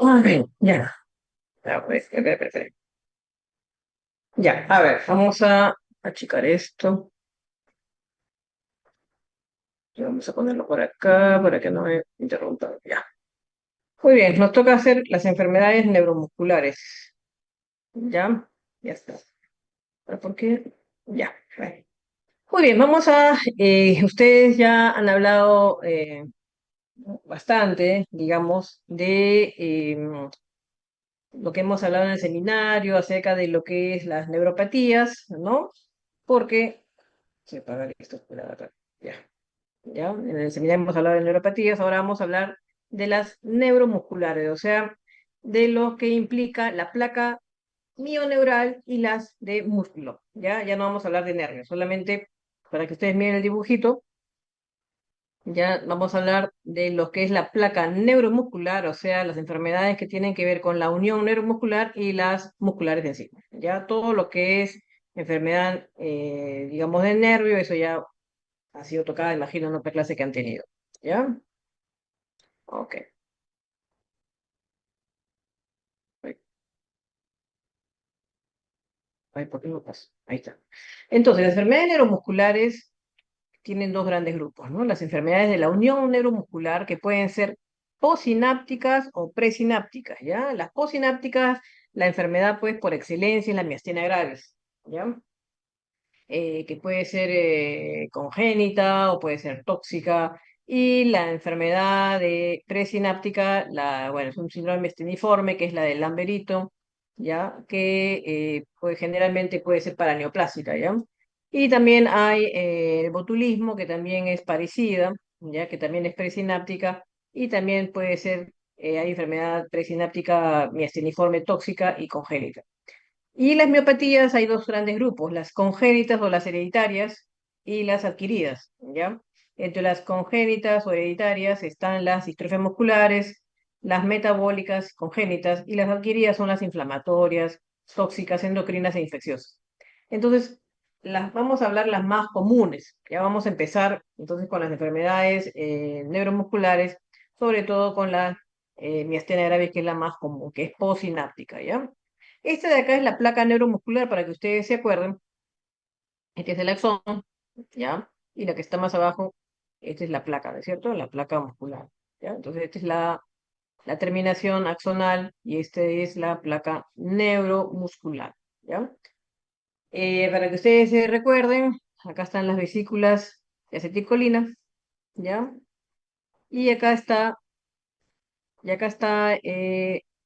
Ok, ya. A ver. Ya, a ver, vamos a achicar esto. Y vamos a ponerlo por acá para que no me interrumpa. Ya. Muy bien, nos toca hacer las enfermedades neuromusculares. Ya, ya está. ¿Pero por qué? Ya. Vale. Muy bien, ustedes ya han hablado bastante, digamos, de lo que hemos hablado en el seminario acerca de lo que es las neuropatías, ¿no? Porque, se apaga esto, espera, acá. Ya. ¿Ya? En el seminario hemos hablado de neuropatías, ahora vamos a hablar de las neuromusculares, o sea, de lo que implica la placa mioneural y las de músculo, ¿ya? Ya no vamos a hablar de nervios, solamente para que ustedes miren el dibujito, ya vamos a hablar de lo que es la placa neuromuscular, o sea, las enfermedades que tienen que ver con la unión neuromuscular y las musculares en sí, ya todo lo que es enfermedad, digamos, del nervio, eso ya ha sido tocada, imagino, en otra clase que han tenido. ¿Ya? Ok. Ay, ¿por qué no pasa? Ahí está. Entonces, las enfermedades neuromusculares tienen dos grandes grupos, ¿no? Las enfermedades de la unión neuromuscular, que pueden ser posinápticas o presinápticas, ¿ya? Las posinápticas, la enfermedad, pues, por excelencia es la miastenia gravis, ¿ya? Que puede ser congénita o puede ser tóxica. Y la enfermedad de presináptica, bueno, es un síndrome miasteniforme, que es la del Lamberito, ¿ya? Que pues, generalmente puede ser paraneoplásica, ¿ya? Y también hay el botulismo, que también es parecida, ¿ya? Que también es presináptica, y también puede ser, hay enfermedad presináptica miasteniforme tóxica y congénita. Y las miopatías hay dos grandes grupos, las congénitas o las hereditarias y las adquiridas, ¿ya? Entre las congénitas o hereditarias están las distrofias musculares, las metabólicas congénitas y las adquiridas son las inflamatorias, tóxicas, endocrinas e infecciosas. Entonces, vamos a hablar las más comunes. Ya vamos a empezar entonces con las enfermedades neuromusculares, sobre todo con la miastenia gravis, que es la más común, que es posináptica, ¿ya? Esta de acá es la placa neuromuscular, para que ustedes se acuerden. Este es el axón, ¿ya? Y la que está más abajo, esta es la placa, ¿no es cierto? La placa muscular, ¿ya? Entonces, esta es la terminación axonal y esta es la placa neuromuscular, ¿ya? Para que ustedes se recuerden, acá están las vesículas de acetilcolina, ¿ya? Y acá está Y acá está,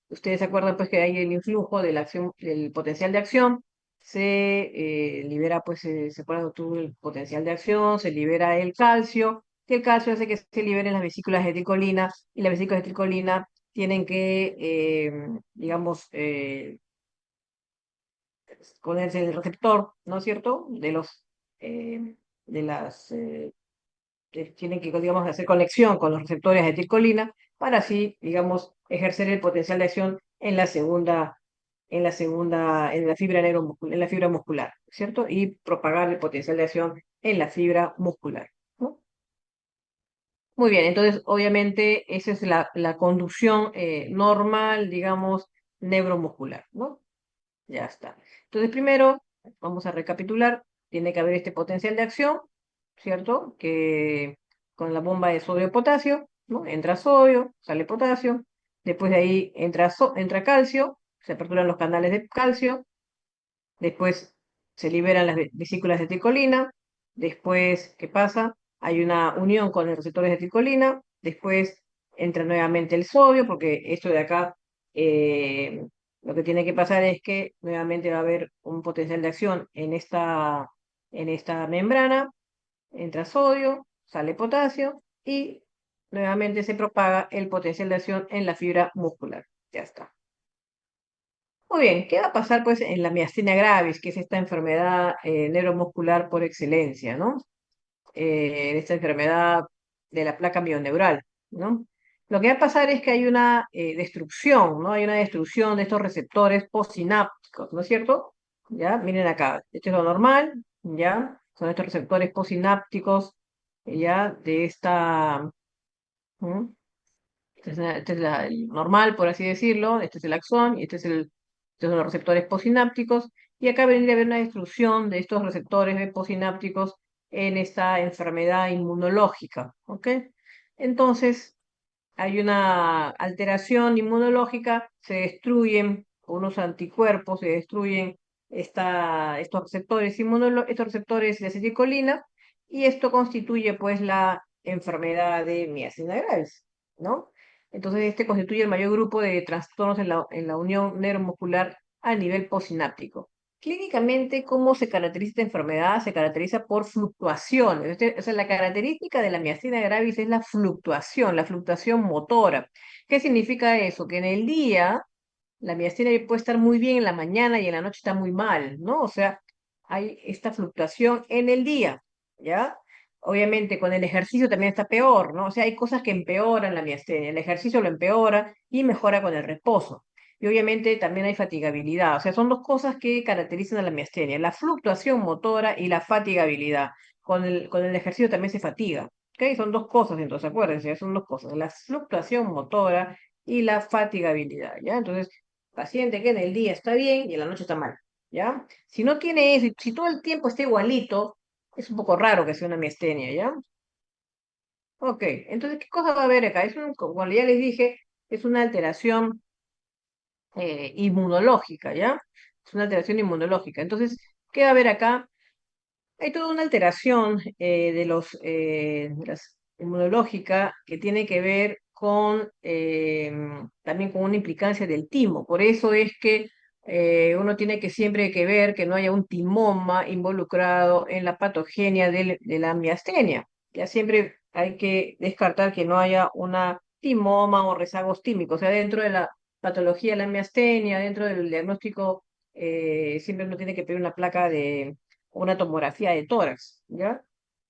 ustedes se acuerdan pues que hay el influjo de la acción, del potencial de acción, se libera pues, se acuerdan tú el potencial de acción, se libera el calcio, que el calcio hace que se liberen las vesículas de acetilcolina, y las vesículas de acetilcolina tienen que, digamos, ponerse en el receptor, ¿no es cierto? Eh, de las, tienen que, digamos, hacer conexión con los receptores de acetilcolina para así, digamos, ejercer el potencial de acción en la fibra neuromuscular, en la fibra muscular, ¿cierto? Y propagar el potencial de acción en la fibra muscular, ¿no? Muy bien, entonces, obviamente, esa es la conducción normal, digamos, neuromuscular, ¿no? Ya está. Entonces, primero, vamos a recapitular, tiene que haber este potencial de acción, ¿cierto? Que con la bomba de sodio-potasio, ¿no? Entra sodio, sale potasio, después de ahí entra calcio, se aperturan los canales de calcio, después se liberan las vesículas de acetilcolina, después, ¿qué pasa? Hay una unión con los receptores de acetilcolina, después entra nuevamente el sodio, porque esto de acá, lo que tiene que pasar es que nuevamente va a haber un potencial de acción en esta membrana, entra sodio, sale potasio y nuevamente se propaga el potencial de acción en la fibra muscular. Ya está. Muy bien, ¿qué va a pasar pues en la miastenia gravis, que es esta enfermedad neuromuscular por excelencia, ¿no? Esta enfermedad de la placa mioneural, ¿no? Lo que va a pasar es que hay una destrucción, ¿no? Hay una destrucción de estos receptores postsinápticos, ¿no es cierto? Ya, miren acá, esto es lo normal, ya, son estos receptores postsinápticos, ya, de esta, ¿m? Este es el normal, por así decirlo, este es el axón y estos son los receptores posinápticos. Y acá vendría a haber una destrucción de estos receptores posinápticos en esta enfermedad inmunológica, ¿ok? Entonces, hay una alteración inmunológica, se destruyen unos anticuerpos, se destruyen estos receptores de acetilcolina, y esto constituye pues la enfermedad de miastenia gravis, ¿no? Entonces este constituye el mayor grupo de trastornos en la unión neuromuscular a nivel posináptico. Clínicamente, ¿cómo se caracteriza esta enfermedad? Se caracteriza por fluctuaciones. O sea, la característica de la miastenia gravis es la fluctuación motora. ¿Qué significa eso? Que en el día la miastenia puede estar muy bien en la mañana y en la noche está muy mal, ¿no? O sea, hay esta fluctuación en el día, ¿ya? Obviamente con el ejercicio también está peor, ¿no? O sea, hay cosas que empeoran la miastenia. El ejercicio lo empeora y mejora con el reposo. Y obviamente también hay fatigabilidad. O sea, son dos cosas que caracterizan a la miastenia, la fluctuación motora y la fatigabilidad. Con el ejercicio también se fatiga. ¿Ok? Son dos cosas, entonces acuérdense, son dos cosas, la fluctuación motora y la fatigabilidad, ¿ya? Entonces, paciente que en el día está bien y en la noche está mal, ¿ya? Si no tiene eso, si todo el tiempo está igualito, es un poco raro que sea una miastenia, ¿ya? Ok, entonces, ¿qué cosa va a haber acá? Como ya les dije, es una alteración inmunológica, ¿ya? Es una alteración inmunológica. Entonces, ¿qué va a haber acá? Hay toda una alteración de las inmunológica que tiene que ver con también con una implicancia del timo. Por eso es que uno tiene que siempre que ver que no haya un timoma involucrado en la patogenia de la miastenia. Ya siempre hay que descartar que no haya una timoma o rezagos tímicos. O sea, dentro de la patología de la miastenia, dentro del diagnóstico, siempre uno tiene que pedir una placa de una tomografía de tórax, ¿ya?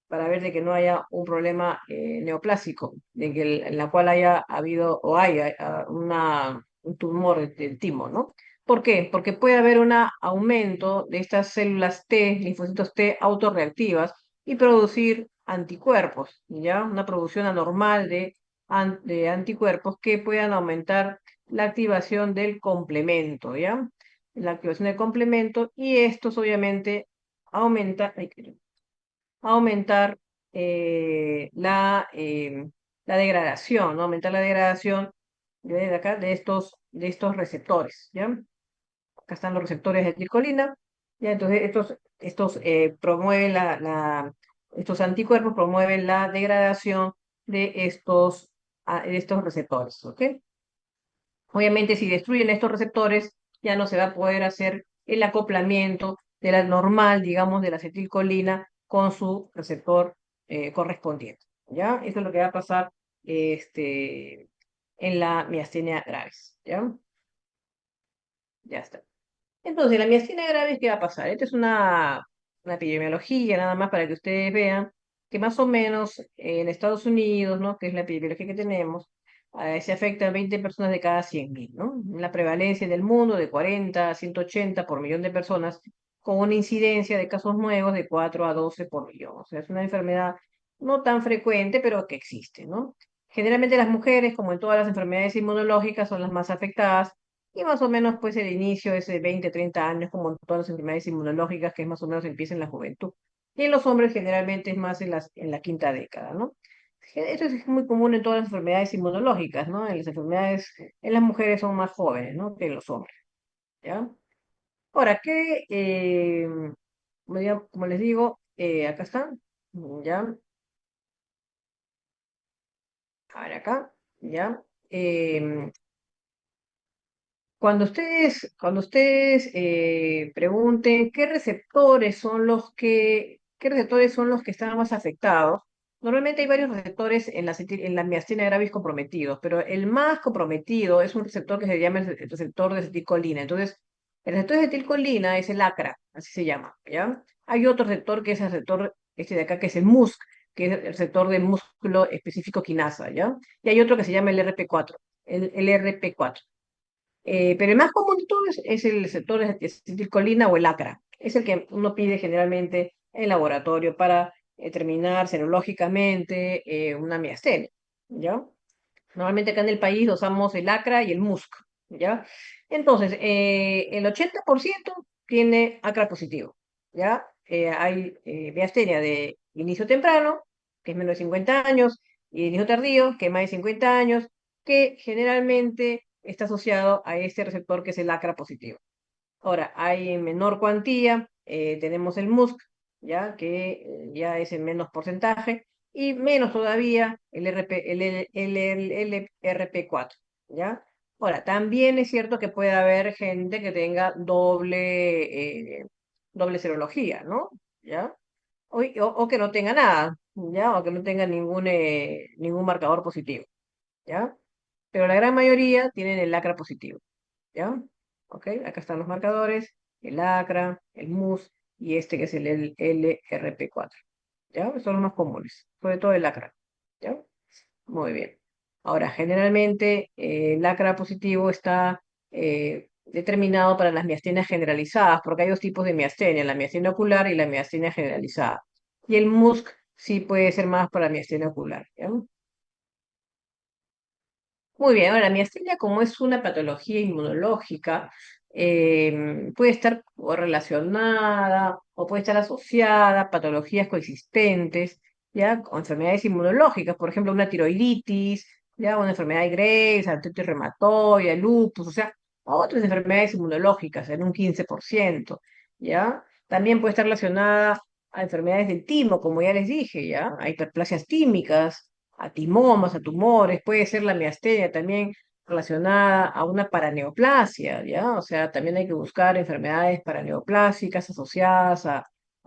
Para ver de que no haya un problema neoplásico, de que en la cual haya habido o haya un tumor del timo, ¿no? ¿Por qué? Porque puede haber un aumento de estas células T, linfocitos T autorreactivas y producir anticuerpos, ¿ya? Una producción anormal de anticuerpos que puedan aumentar la activación del complemento, ¿ya? La activación del complemento, y estos obviamente aumentar, aumentar la degradación, ¿no? Aumentar la degradación de acá de estos receptores, ¿ya? Acá están los receptores de acetilcolina, ¿ya? Entonces promueven estos anticuerpos promueven la degradación de estos receptores, ¿ok? Obviamente, si destruyen estos receptores, ya no se va a poder hacer el acoplamiento de la normal, digamos, de la acetilcolina con su receptor correspondiente. ¿Ya? Eso es lo que va a pasar en la miastenia gravis. ¿Ya? Ya está. Entonces, la miastenia gravis, ¿qué va a pasar? Esta es una epidemiología, nada más para que ustedes vean que más o menos en Estados Unidos, ¿no? Que es la epidemiología que tenemos, se afecta a 20 personas de cada 100.000, ¿no? La prevalencia en el mundo de 40 a 180 por millón de personas, con una incidencia de casos nuevos de 4 a 12 por millón. O sea, es una enfermedad no tan frecuente, pero que existe, ¿no? Generalmente las mujeres, como en todas las enfermedades inmunológicas, son las más afectadas, y más o menos, pues el inicio es de 20, 30 años, como en todas las enfermedades inmunológicas, que más o menos empieza en la juventud. Y en los hombres generalmente es más en la quinta década, ¿no? Esto es muy común en todas las enfermedades inmunológicas, ¿no? En las mujeres son más jóvenes, ¿no? Que en los hombres, ¿ya? Ahora, como les digo, acá están, ¿ya? A ver acá, ¿ya? Em, Cuando ustedes pregunten qué receptores son los que están más afectados, normalmente hay varios receptores en la miastenia gravis comprometidos, pero el más comprometido es un receptor que se llama el receptor de acetilcolina. Entonces, el receptor de acetilcolina es el ACRA, así se llama, ¿ya? Hay otro receptor que es el receptor, este de acá, que es el MUSC, que es el receptor de músculo específico quinasa, ¿ya? Y hay otro que se llama el RP4, el RP4. Pero el más común de todos es el receptor de acetilcolina o el ACRA. Es el que uno pide generalmente en laboratorio para determinar serológicamente una miastenia, ¿ya? Normalmente acá en el país usamos el ACRA y el MUSC, ¿ya? Entonces, el 80% tiene ACRA positivo, ¿ya? Hay miastenia de inicio temprano, que es menos de 50 años, y de inicio tardío, que es más de 50 años, que generalmente está asociado a este receptor que es el ACRA positivo. Ahora, hay en menor cuantía, tenemos el MUSC, ¿ya? Que ya es en menos porcentaje, y menos todavía el LRP4, ¿ya? Ahora, también es cierto que puede haber gente que tenga doble serología, ¿no? ¿Ya? O que no tenga nada, ¿ya? O que no tenga ningún marcador positivo, ¿ya? Pero la gran mayoría tienen el ACRA positivo. ¿Ya? ¿Ok? Acá están los marcadores, el ACRA, el MUS y este que es el LRP4. ¿Ya? Son los más comunes, sobre todo el ACRA. ¿Ya? Muy bien. Ahora, generalmente el ACRA positivo está determinado para las miastenias generalizadas, porque hay dos tipos de miastenia, la miastenia ocular y la miastenia generalizada. Y el MUSC sí puede ser más para miastenia ocular. ¿Ya? Muy bien, ahora la miastenia como es una patología inmunológica, puede estar o relacionada o puede estar asociada a patologías coexistentes, ¿ya? Con enfermedades inmunológicas, por ejemplo, una tiroiditis, ¿ya? Una enfermedad de Graves, artritis reumatoide, lupus, o sea, otras enfermedades inmunológicas en un 15%, ¿ya? También puede estar relacionada a enfermedades del timo, como ya les dije, ¿ya? A hiperplasias tímicas, a timomas, a tumores, puede ser la miastenia también relacionada a una paraneoplasia, ¿ya? O sea, también hay que buscar enfermedades paraneoplásicas asociadas a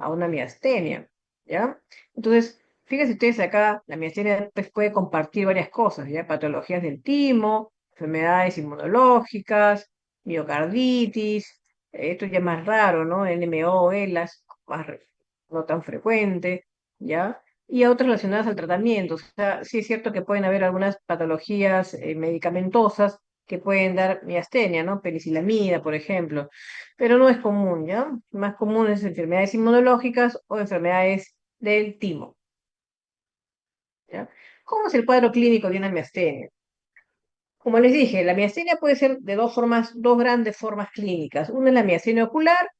una miastenia, ¿ya? Entonces, fíjense ustedes acá, la miastenia pues, puede compartir varias cosas, ¿ya? Patologías del timo, enfermedades inmunológicas, miocarditis, esto ya es más raro, ¿no? NMO, ELAS, no tan frecuente, ¿ya? Y a otras relacionadas al tratamiento. O sea, sí es cierto que pueden haber algunas patologías medicamentosas que pueden dar miastenia, ¿no? Penicilamida, por ejemplo, pero no es común, ¿ya? Más común es enfermedades inmunológicas o enfermedades del timo, ¿ya? ¿Cómo es el cuadro clínico de una miastenia? Como les dije, la miastenia puede ser de dos formas, dos grandes formas clínicas. Una es la miastenia ocular,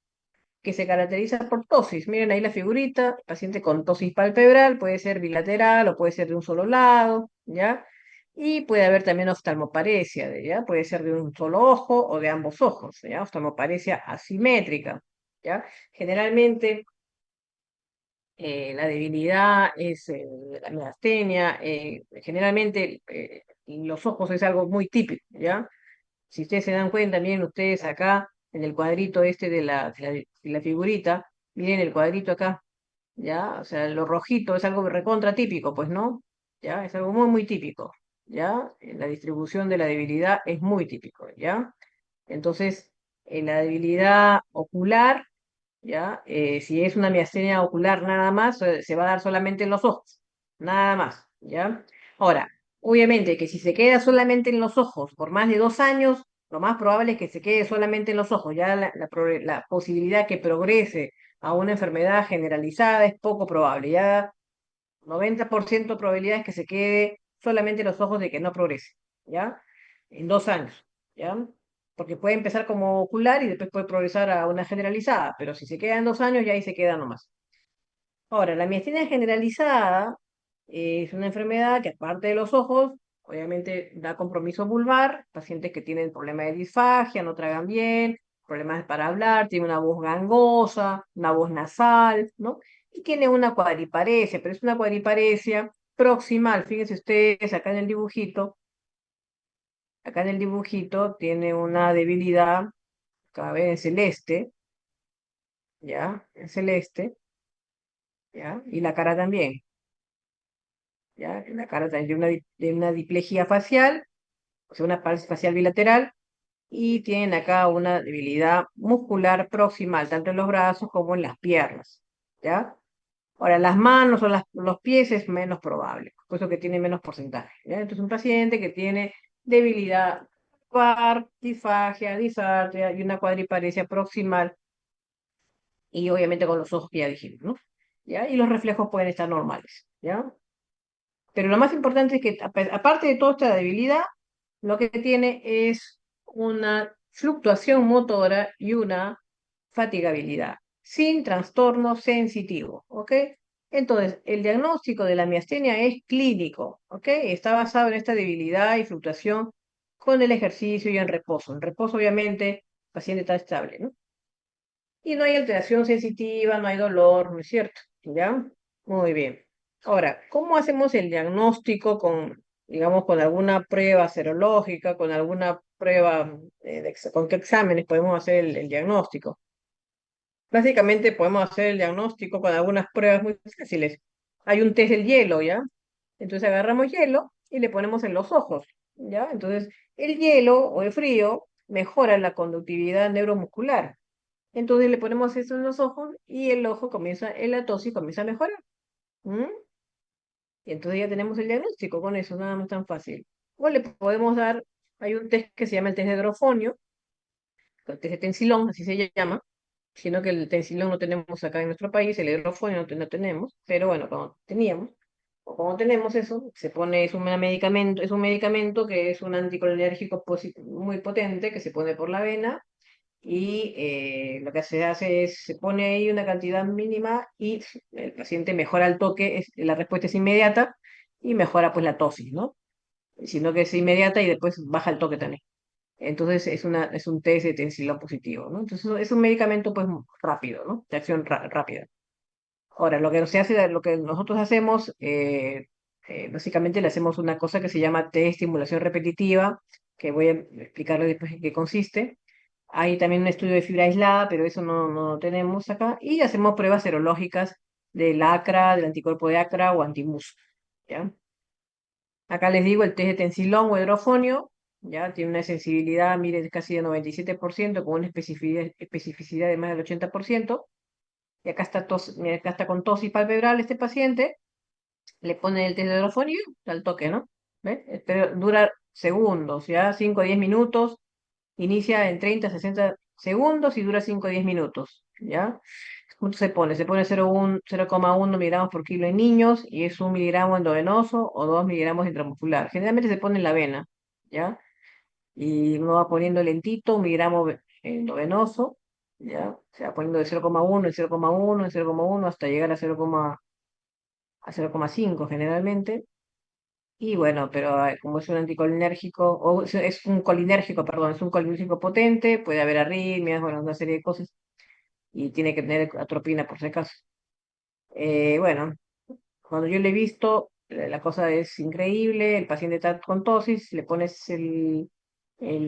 que se caracteriza por tosis. Miren ahí la figurita, paciente con tosis palpebral, puede ser bilateral o puede ser de un solo lado, ¿ya? Y puede haber también oftalmoparesia, ¿ya? Puede ser de un solo ojo o de ambos ojos, ¿ya? Oftalmoparesia asimétrica, ¿ya? Generalmente la debilidad es la miastenia, generalmente los ojos es algo muy típico, ¿ya? Si ustedes se dan cuenta, miren ustedes acá en el cuadrito este de la figurita, miren el cuadrito acá, ¿ya? O sea, lo rojito es algo recontra típico, pues, ¿no? ¿Ya? Es algo muy, muy típico, ¿ya? La distribución de la debilidad es muy típico, ¿ya? Entonces, en la debilidad ocular, ¿ya? Si es una miastenia ocular nada más, se va a dar solamente en los ojos, nada más, ¿ya? Ahora, obviamente que si se queda solamente en los ojos por más de 2 años, lo más probable es que se quede solamente en los ojos, ya la posibilidad que progrese a una enfermedad generalizada es poco probable, ya 90% de probabilidades que se quede solamente en los ojos de que no progrese, ¿ya? En 2 años, ¿ya? Porque puede empezar como ocular y después puede progresar a una generalizada, pero si se queda en 2 años, ya ahí se queda nomás. Ahora, la miastenia generalizada es una enfermedad que aparte de los ojos, obviamente da compromiso vulvar, pacientes que tienen problemas de disfagia, no tragan bien, problemas para hablar, tiene una voz gangosa, una voz nasal, ¿no? Y tiene una cuadriparesia, pero es una cuadriparesia proximal. Fíjense ustedes acá en el dibujito tiene una debilidad, acá ven en celeste, ¿ya? En celeste, ¿ya? Y la cara también. ¿Ya? En la cara también de una diplejía facial, o sea, una parálisis facial bilateral, y tienen acá una debilidad muscular proximal, tanto en los brazos como en las piernas, ¿ya? Ahora, las manos o los pies es menos probable, puesto que tiene menos porcentaje, ¿ya? Entonces, un paciente que tiene debilidad disfagia, disartria y una cuadriparesia proximal, y obviamente con los ojos que ya dijimos, ¿no? ¿Ya? Y los reflejos pueden estar normales, ¿ya? Pero lo más importante es que, aparte de toda esta debilidad, lo que tiene es una fluctuación motora y una fatigabilidad, sin trastorno sensitivo, ¿ok? Entonces, el diagnóstico de la miastenia es clínico, ¿ok? Está basado en esta debilidad y fluctuación con el ejercicio y en reposo. En reposo, obviamente, el paciente está estable, ¿no? Y no hay alteración sensitiva, no hay dolor, ¿no es cierto? ¿Ya? Muy bien. Ahora, ¿cómo hacemos el diagnóstico con, digamos, con alguna prueba serológica, con alguna prueba, con qué exámenes podemos hacer el diagnóstico? Básicamente podemos hacer el diagnóstico con algunas pruebas muy fáciles. Hay un test del hielo, ¿ya? Entonces agarramos hielo y le ponemos en los ojos, ¿ya? Entonces, el hielo o el frío mejora la conductividad neuromuscular. Entonces le ponemos eso en los ojos y el ojo comienza, el atosis comienza a mejorar. ¿M? Y entonces ya tenemos el diagnóstico con eso, nada más tan fácil. O le podemos dar, hay un test que se llama el test de hidrofonio, el test de tensilón, así se llama, sino que el tensilón no tenemos acá en nuestro país, el hidrofonio no tenemos, pero bueno, cuando teníamos, o cuando tenemos eso, se pone, es un medicamento que es un anticolinérgico muy potente que se pone por la vena y lo que se hace es, se pone ahí una cantidad mínima y el paciente mejora al toque, la respuesta es inmediata y mejora pues la tosis, ¿no? Sino que es inmediata y después baja el toque también. Entonces es un test de tensilón positivo, ¿no? Entonces es un medicamento pues rápido, ¿no? De acción rápida. Ahora, lo que se hace, lo que nosotros hacemos, básicamente le hacemos una cosa que se llama test de estimulación repetitiva, que voy a explicarle después en qué consiste. Hay también un estudio de fibra aislada, pero eso no lo tenemos acá. Y hacemos pruebas serológicas del ACRA, del anticuerpo de ACRA o antimus. ¿Ya? Acá les digo el test de tensilón o hidrofonio, ya tiene una sensibilidad, mire, casi de 97%, con una especificidad de más del 80%. Y acá está, mira, acá está con tos y palpebral este paciente, le ponen el test de hidrofonio al toque, ¿no? ¿Ve? Pero dura segundos, ya 5 o 10 minutos, inicia en 30 60 segundos y dura 5 o 10 minutos, ¿ya? ¿Cuánto se pone? Se pone 0,1 miligramos por kilo en niños y es 1 miligramo endovenoso o 2 miligramos intramuscular. Generalmente se pone en la vena, ¿ya? Y uno va poniendo lentito, 1 miligramo endovenoso, ¿ya? Se va poniendo de 0,1 en 0,1 en 0,1 hasta llegar a 0,5 generalmente. Y bueno, pero como es un anticolinérgico, o es un colinérgico, perdón, es un colinérgico potente, puede haber arritmias, bueno, una serie de cosas, y tiene que tener atropina por si acaso. Bueno, cuando yo le he visto, la cosa es increíble, el paciente está con tosis, le pones el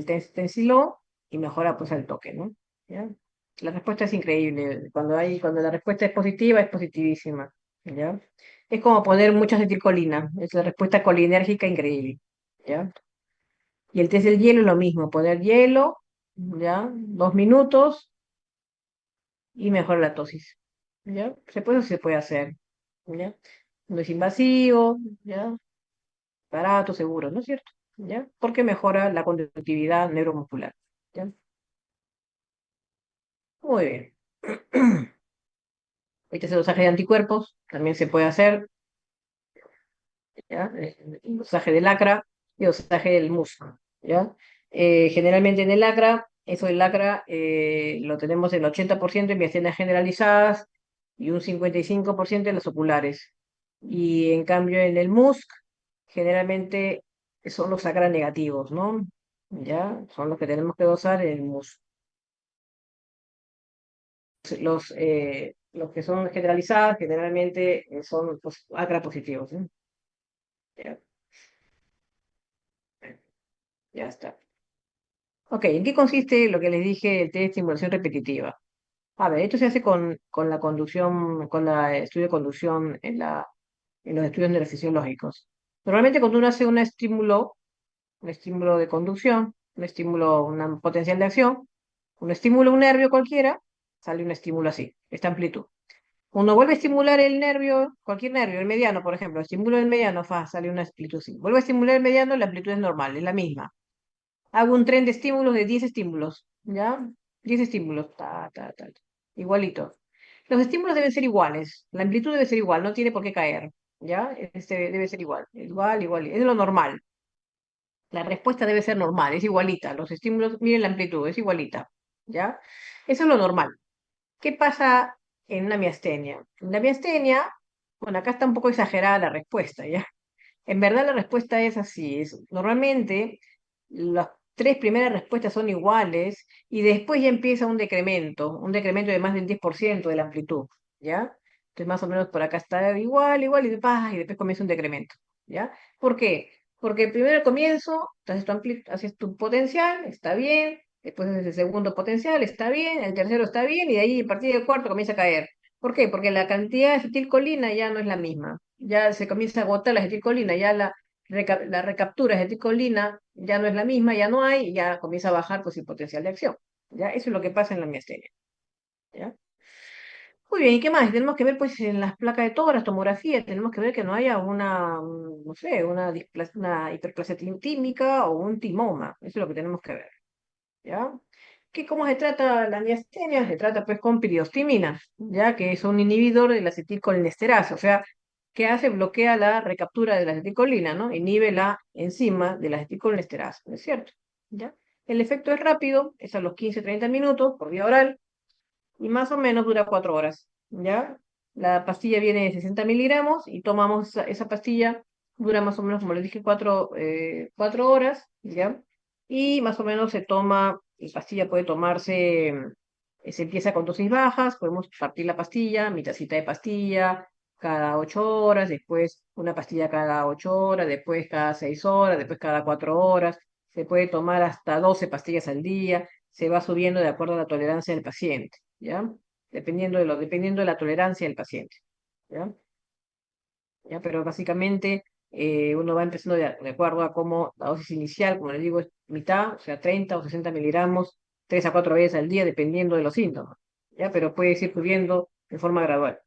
tensiló y mejora pues al toque, ¿no? ¿Ya? La respuesta es increíble, cuando la respuesta es positiva, es positivísima, ¿ya? Es como poner mucha acetilcolina, es la respuesta colinérgica increíble, ¿ya? Y el test del hielo es lo mismo, poner hielo, ¿ya? 2 minutos y mejora la tosis, ¿ya? Se puede hacer, ¿ya? No es invasivo, ¿ya? Barato, seguro, ¿no es cierto? ¿Ya? Porque mejora la conductividad neuromuscular, ¿ya? Muy bien. Este es el dosaje de anticuerpos, también se puede hacer, ¿ya? El dosaje del ACRA y el dosaje del MUSC, ¿ya? Generalmente en el ACRA, eso del ACRA lo tenemos en el 80% en miastenias generalizadas y un 55% en las oculares. Y en cambio en el MUSC, generalmente son los ACRA negativos, ¿no? ¿Ya? Son los que tenemos que dosar en el MUSC. Los que son generalizadas, generalmente son pues, ACRA positivos, ¿no? Ya, ya está. Ok, ¿en qué consiste lo que les dije, el test de estimulación repetitiva? A ver, esto se hace con la conducción, con el estudio de conducción en los estudios neurofisiológicos. Normalmente cuando uno hace un estímulo de conducción, un estímulo, un potencial de acción, un estímulo, un nervio cualquiera, sale un estímulo así, esta amplitud. Uno vuelve a estimular el nervio, cualquier nervio, el mediano, por ejemplo, estimulo el mediano, sale una amplitud así. Vuelvo a estimular el mediano, la amplitud es normal, es la misma. Hago un tren de estímulos de 10 estímulos, ¿ya? 10 estímulos, igualito. Los estímulos deben ser iguales, la amplitud debe ser igual, no tiene por qué caer, ¿ya? Debe ser igual, igual, es lo normal. La respuesta debe ser normal, es igualita. Los estímulos, miren la amplitud, es igualita, ¿ya? Eso es lo normal. ¿Qué pasa en una miastenia? En la miastenia, bueno, acá está un poco exagerada la respuesta, ¿ya? En verdad la respuesta es así. Normalmente las tres primeras respuestas son iguales y después ya empieza un decremento de más del 10% de la amplitud, ¿ya? Entonces más o menos por acá está igual, igual y después comienza un decremento, ¿ya? ¿Por qué? Porque primero al comienzo haces tu potencial, está bien, después haces el segundo potencial, está bien, el tercero está bien y de ahí a partir del cuarto comienza a caer. ¿Por qué? Porque la cantidad de acetilcolina ya no es la misma. Ya se comienza a agotar la acetilcolina, ya la recaptura de acetilcolina ya no es la misma, ya no hay, y ya comienza a bajar pues el potencial de acción. ¿Ya? Eso es lo que pasa en la miastenia. ¿Ya? Muy bien, ¿y qué más? Tenemos que ver pues en las placas de tórax, tomografía, tenemos que ver que no haya no sé, una hiperplasia tímica o un timoma. Eso es lo que tenemos que ver. ¿Ya? ¿Cómo se trata la miastenia? Se trata pues con piriostimina, ya que es un inhibidor de la acetilcolinesterasa, o sea, que hace, bloquea la recaptura de la acetilcolina, ¿no? Inhibe la enzima de la acetilcolinesterasa, ¿no es cierto? ¿Ya? El efecto es rápido, es a los 15-30 minutos por vía oral y más o menos dura 4 horas, ¿ya? La pastilla viene de 60 miligramos y tomamos esa pastilla, dura más o menos, como les dije, 4 horas, ¿ya? Y más o menos la pastilla puede tomarse, se empieza con dosis bajas, podemos partir la pastilla, mitadcita de pastilla, cada 8 horas, después una pastilla cada 8 horas, después cada 6 horas, después cada 4 horas, se puede tomar hasta 12 pastillas al día, se va subiendo de acuerdo a la tolerancia del paciente. ¿Ya? Dependiendo de la tolerancia del paciente, ¿ya? ¿Ya? Pero básicamente uno va empezando de acuerdo a cómo la dosis inicial, como les digo, es mitad, o sea, 30 o 60 miligramos, 3 a 4 veces al día, dependiendo de los síntomas, ¿ya? Pero puede ir subiendo de forma gradual.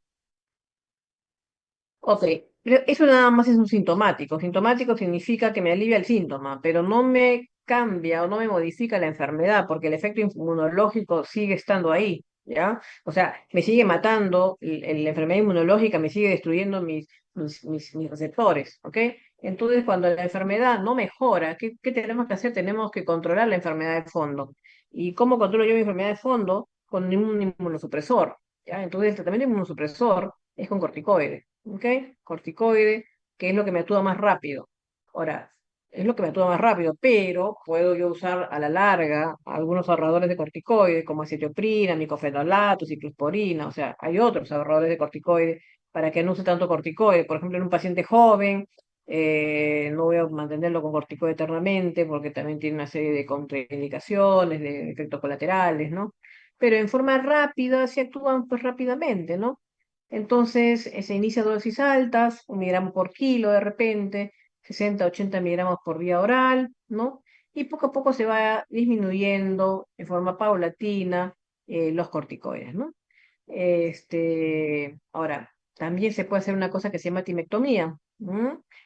Ok, pero eso nada más es un sintomático. Sintomático significa que me alivia el síntoma, pero no me cambia o no me modifica la enfermedad, porque el efecto inmunológico sigue estando ahí, ¿ya? O sea, me sigue matando, la enfermedad inmunológica me sigue destruyendo mis receptores, ¿ok? Entonces, cuando la enfermedad no mejora, ¿qué tenemos que hacer? Tenemos que controlar la enfermedad de fondo. ¿Y cómo controlo yo mi enfermedad de fondo? Con un inmunosupresor, ¿ya? Entonces, el tratamiento inmunosupresor es con corticoides. ¿Ok? Corticoide, que es lo que me actúa más rápido. Ahora, es lo que me actúa más rápido, pero puedo yo usar a la larga algunos ahorradores de corticoides, como acetioprina, micofenolato, ciclosporina, o sea, hay otros ahorradores de corticoides para que no use tanto corticoide. Por ejemplo, en un paciente joven, no voy a mantenerlo con corticoide eternamente porque también tiene una serie de contraindicaciones, de efectos colaterales, ¿no? Pero en forma rápida, se actúan pues rápidamente, ¿no? Entonces se inicia dosis altas, 1 miligramo por kilo de repente, 60-80 miligramos por vía oral, ¿no? Y poco a poco se va disminuyendo en forma paulatina los corticoides, ¿no? Ahora, también se puede hacer una cosa que se llama timectomía.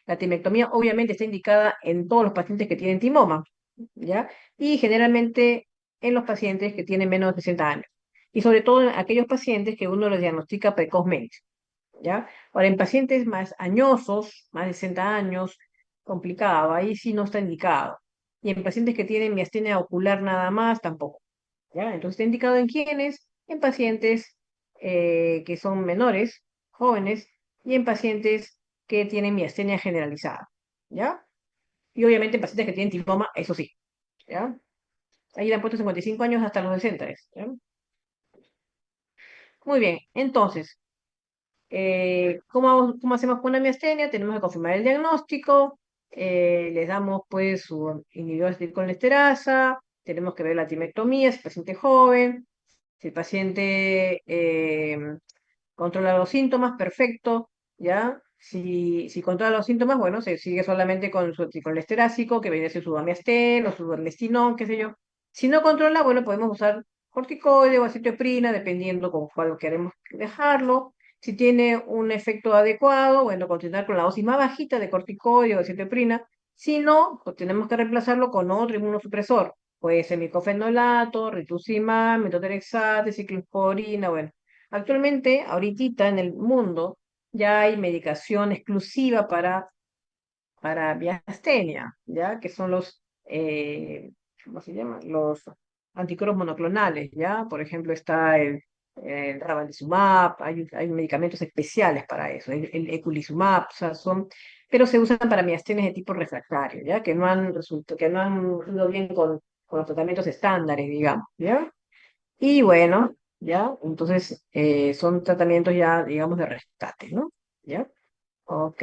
La timectomía obviamente está indicada en todos los pacientes que tienen timoma, ¿ya? Y generalmente en los pacientes que tienen menos de 60 años. Y sobre todo en aquellos pacientes que uno los diagnostica precozmente, ¿ya? Ahora, en pacientes más añosos, más de 60 años, complicado, ahí sí no está indicado. Y en pacientes que tienen miastenia ocular nada más, tampoco, ¿ya? Entonces está indicado en quiénes, en pacientes que son menores, jóvenes, y en pacientes que tienen miastenia generalizada, ¿ya? Y obviamente en pacientes que tienen tipoma, eso sí, ¿ya? Ahí le han puesto 55 años hasta los 60, ¿ya? Muy bien, entonces, ¿cómo hacemos con una miastenia? Tenemos que confirmar el diagnóstico, les damos pues su inhibidor de colesterasa, tenemos que ver la timectomía, si el paciente es joven, si el paciente controla los síntomas, perfecto, ¿ya? Si controla los síntomas, bueno, se sigue solamente con su anticolesterásico, que viene a ser su Bamiastel o su Ernestinón, qué sé yo. Si no controla, bueno, podemos usar corticoide o acetoprina, dependiendo con cuál queremos dejarlo. Si tiene un efecto adecuado, bueno, continuar con la dosis más bajita de corticoide o acetoprina. Si no, pues tenemos que reemplazarlo con otro inmunosupresor. Puede ser micofenolato, rituximab, metotrexate, ciclosporina, bueno. Actualmente, ahorita en el mundo, ya hay medicación exclusiva para miastenia, ¿ya? Que son ¿cómo se llama? Los anticuerpos monoclonales, ¿ya? Por ejemplo, está el Ravulizumab, hay medicamentos especiales para eso, el Eculizumab, o sea, pero se usan para miastenias de tipo refractario, ¿ya? Que no han ido bien con los tratamientos estándares, digamos, ¿ya? Y bueno, ¿ya? Entonces, son tratamientos ya, digamos, de rescate, ¿no? ¿Ya? Ok.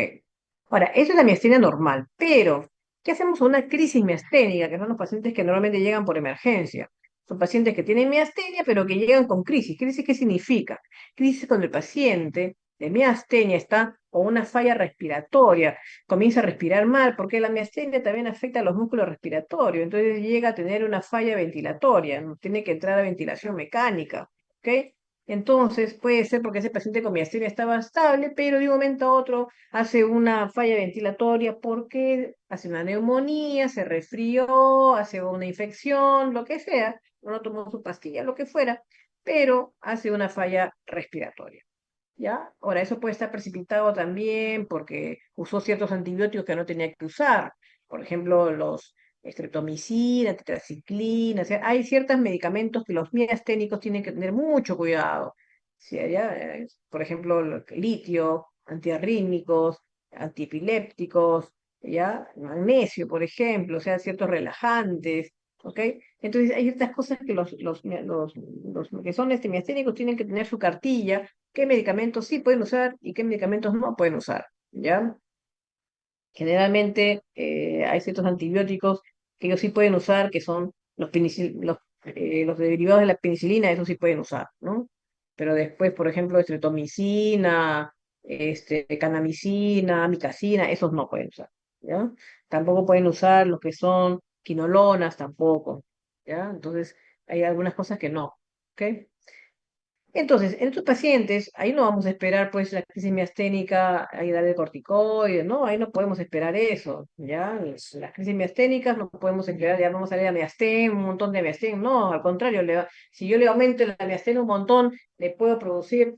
Ahora, eso es la miastenia normal, pero ¿qué hacemos con una crisis miasténica? Que son los pacientes que normalmente llegan por emergencia. Son pacientes que tienen miastenia, pero que llegan con crisis. ¿Crisis qué significa? Crisis cuando el paciente de miastenia está con una falla respiratoria, comienza a respirar mal, porque la miastenia también afecta a los músculos respiratorios, entonces llega a tener una falla ventilatoria, ¿no? Tiene que entrar a ventilación mecánica, ¿ok? Entonces puede ser porque ese paciente con miastenia estaba estable, pero de un momento a otro hace una falla ventilatoria porque hace una neumonía, se resfrió, hace una infección, lo que sea, no tomó su pastilla, lo que fuera, pero hace una falla respiratoria. ¿Ya? Ahora, eso puede estar precipitado también porque usó ciertos antibióticos que no tenía que usar, por ejemplo, los streptomicina, tetraciclina, o sea, hay ciertos medicamentos que los miasténicos tienen que tener mucho cuidado. Sí, ¿ya? Por ejemplo, litio, antiarrítmicos, antiepilépticos, ¿ya? Magnesio, por ejemplo, o sea, ciertos relajantes, ¿ok? Entonces, hay ciertas cosas que los que son miasténicos tienen que tener su cartilla qué medicamentos sí pueden usar y qué medicamentos no pueden usar, ¿ya? Generalmente hay ciertos antibióticos que ellos sí pueden usar, que son los derivados de la penicilina, esos sí pueden usar, ¿no? Pero después, por ejemplo, estreptomicina, kanamicina, amicacina, esos no pueden usar, ¿ya? Tampoco pueden usar los que son quinolonas, tampoco, ¿ya? Entonces, hay algunas cosas que no, ¿ok? Entonces, en estos pacientes, ahí no vamos a esperar pues la crisis miasténica, ahí darle corticoides, ¿no? Ahí no podemos esperar eso, ¿ya? Las crisis miasténicas no podemos esperar, ya vamos a darle a miastén, un montón de miastén, no, al contrario, si yo le aumento la miastén un montón, le puedo producir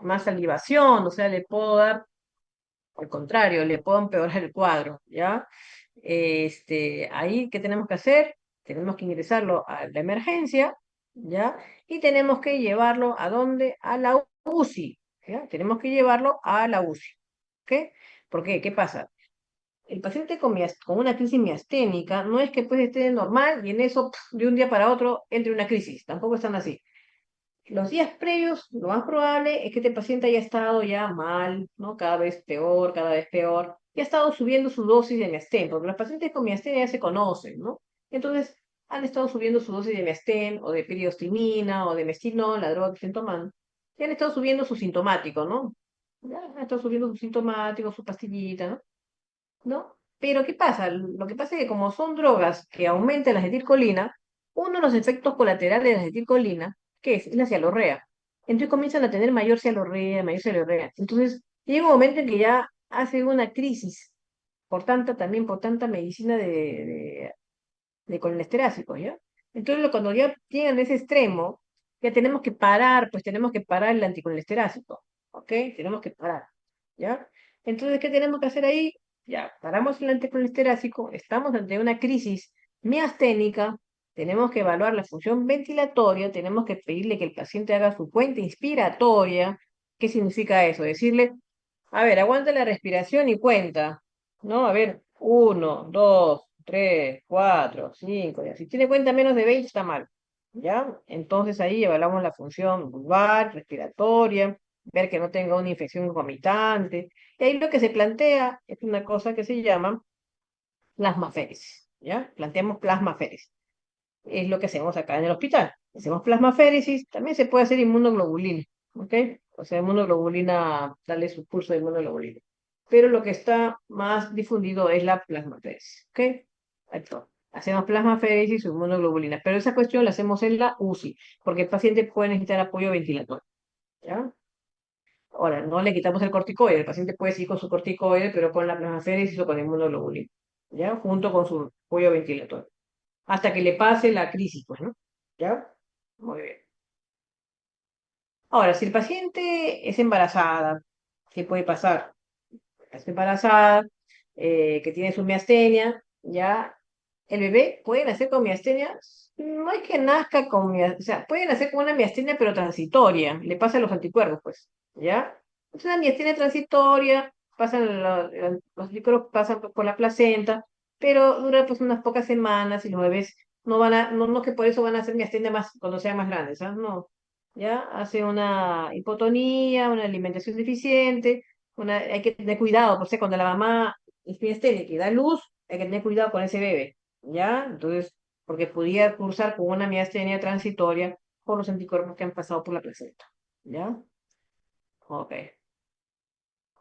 más salivación, o sea, le puedo dar, al contrario, le puedo empeorar el cuadro, ¿ya? Ahí, ¿qué tenemos que hacer? Tenemos que ingresarlo a la emergencia, ¿ya? Y tenemos que llevarlo ¿a dónde? A la UCI, ¿ya? Tenemos que llevarlo a la UCI, ¿ok? ¿Por qué? ¿Qué pasa? El paciente con una crisis miasténica no es que pues esté normal y en eso, de un día para otro, entre una crisis, tampoco están así. Los días previos, lo más probable es que este paciente haya estado ya mal, ¿no? Cada vez peor, y ha estado subiendo su dosis de miastén, porque los pacientes con miastén ya se conocen, ¿no? Entonces, han estado subiendo su dosis de miastén, o de periostimina, o de mestinol, la droga que estén tomando, y han estado subiendo su sintomático, ¿no? Ya han estado subiendo su sintomático, su pastillita, ¿no? ¿No? Pero ¿qué pasa? Lo que pasa es que como son drogas que aumentan la acetilcolina, uno de los efectos colaterales de la acetilcolina, ¿qué es? Es la cialorrea. Entonces comienzan a tener mayor cialorrea, mayor cialorrea. Entonces llega un momento en que ya hace una crisis también por tanta medicina de colesterásicos, ¿ya? Entonces cuando ya llegan a ese extremo, ya tenemos que parar, pues tenemos que parar el anticolesterácico, ¿ok? Tenemos que parar, ¿ya? Entonces, ¿qué tenemos que hacer ahí? Ya, paramos el anticolesterácico, estamos ante una crisis miasténica, tenemos que evaluar la función ventilatoria, tenemos que pedirle que el paciente haga su cuenta inspiratoria. ¿Qué significa eso? Decirle, a ver, aguanta la respiración y cuenta, ¿no? A ver, uno, dos, tres, cuatro, cinco, ya. Si tiene cuenta menos de 20 está mal, ¿ya? Entonces ahí evaluamos la función vulvar, respiratoria, ver que no tenga una infección concomitante. Y ahí lo que se plantea es una cosa que se llama plasmaféresis, ¿ya? Planteamos plasmaféresis. Es lo que hacemos acá en el hospital. Hacemos plasmaféresis, también se puede hacer inmunoglobulina, ¿ok? O sea, inmunoglobulina, darle su curso de inmunoglobulina. Pero lo que está más difundido es la plasmaféresis, ¿ok? Entonces, hacemos plasmaféresis o inmunoglobulina, pero esa cuestión la hacemos en la UCI, porque el paciente puede necesitar apoyo ventilatorio, ¿ya? Ahora, no le quitamos el corticoide, el paciente puede seguir con su corticoide, pero con la plasmaféresis o con inmunoglobulina, ¿ya? Junto con su apoyo ventilatorio hasta que le pase la crisis, pues, ¿no? ¿Ya? Muy bien. Ahora, si el paciente es embarazada, ¿qué puede pasar? Está embarazada, que tiene su miastenia, ya el bebé puede nacer con miastenia, no es que nazca con miastenia, o sea, puede nacer con una miastenia pero transitoria, le pasa a los anticuerpos, pues, ¿ya? Es una miastenia transitoria, los anticuerpos pasan por la placenta, pero dura pues unas pocas semanas y los bebés no que por eso van a hacer miastenia más cuando sean más grandes, ¿ah? No, ¿ya? Hace una hipotonía, una alimentación deficiente, hay que tener cuidado, por si cuando la mamá es miasténica y da luz, hay que tener cuidado con ese bebé, ¿ya? Entonces, porque podía cursar con una miastenia transitoria por los anticuerpos que han pasado por la placenta, ¿ya? Ok.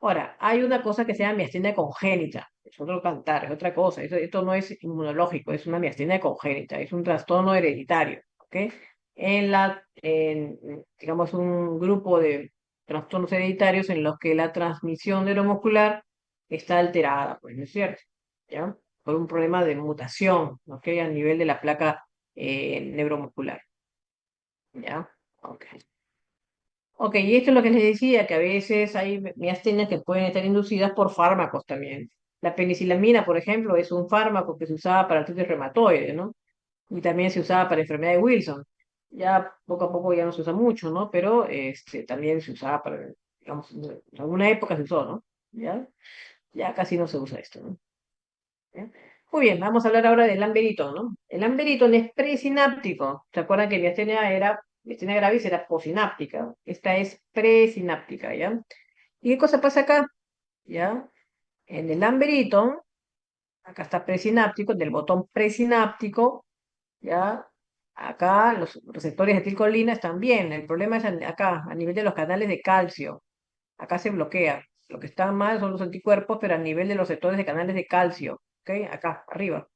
Ahora, hay una cosa que se llama miastenia congénita, es otro cantar, es otra cosa, esto no es inmunológico, es una miastenia congénita, es un trastorno hereditario, ¿ok? Digamos, un grupo de trastornos hereditarios en los que la transmisión neuromuscular está alterada, pues, ¿no es cierto? ¿Ya? Por un problema de mutación, ¿ok? A nivel de la placa neuromuscular, ¿ya? Ok. Ok, y esto es lo que les decía, que a veces hay miastenias que pueden estar inducidas por fármacos también. La penicilamina, por ejemplo, es un fármaco que se usaba para artritis reumatoide, ¿no? Y también se usaba para enfermedad de Wilson. Ya poco a poco ya no se usa mucho, ¿no? Pero también se usaba para, digamos, en alguna época se usó, ¿no? Ya, ya casi no se usa esto, ¿no? ¿Ya? Muy bien, vamos a hablar ahora del amberitón, ¿no? El amberitón es presináptico. ¿Se acuerdan que miastenia gravis era posináptica? Esta es presináptica, ¿ya? ¿Y qué cosa pasa acá? ¿Ya? En el amberitón, acá está presináptico, del botón presináptico, ¿ya? Acá los receptores de acetilcolina están bien. El problema es acá, a nivel de los canales de calcio. Acá se bloquea. Lo que está mal son los anticuerpos, pero a nivel de los receptores de canales de calcio. ¿Ok? Acá, arriba.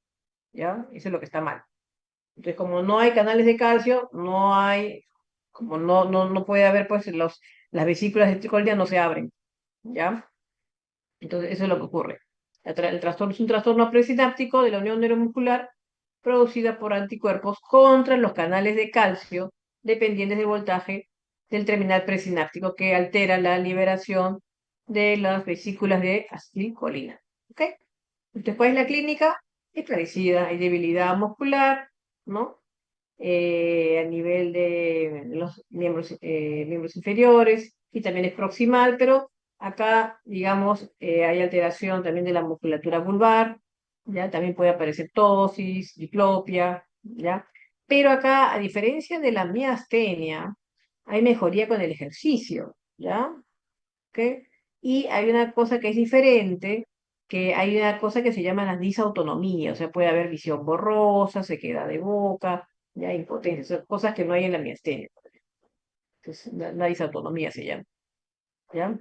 ¿Ya? Eso es lo que está mal. Entonces, como no hay canales de calcio, como no puede haber, pues, las vesículas de acetilcolina no se abren. ¿Ya? Entonces, eso es lo que ocurre. El trastorno es un trastorno presináptico de la unión neuromuscular producida por anticuerpos contra los canales de calcio dependientes del voltaje del terminal presináptico que altera la liberación de las vesículas de acetilcolina. ¿Ok? Entonces, ¿cuál es la clínica? Es parecida, hay debilidad muscular, ¿no? A nivel de los miembros inferiores y también es proximal, pero acá, digamos, hay alteración también de la musculatura vulvar, ¿ya? También puede aparecer ptosis, diplopia, ¿ya? Pero acá, a diferencia de la miastenia, hay mejoría con el ejercicio, ¿ya? ¿Ok? Y hay una cosa que es diferente, que hay una cosa que se llama la disautonomía, o sea, puede haber visión borrosa, sequedad de boca, ya impotencia, son cosas que no hay en la miastenia. Entonces, la disautonomía se llama, ¿ya?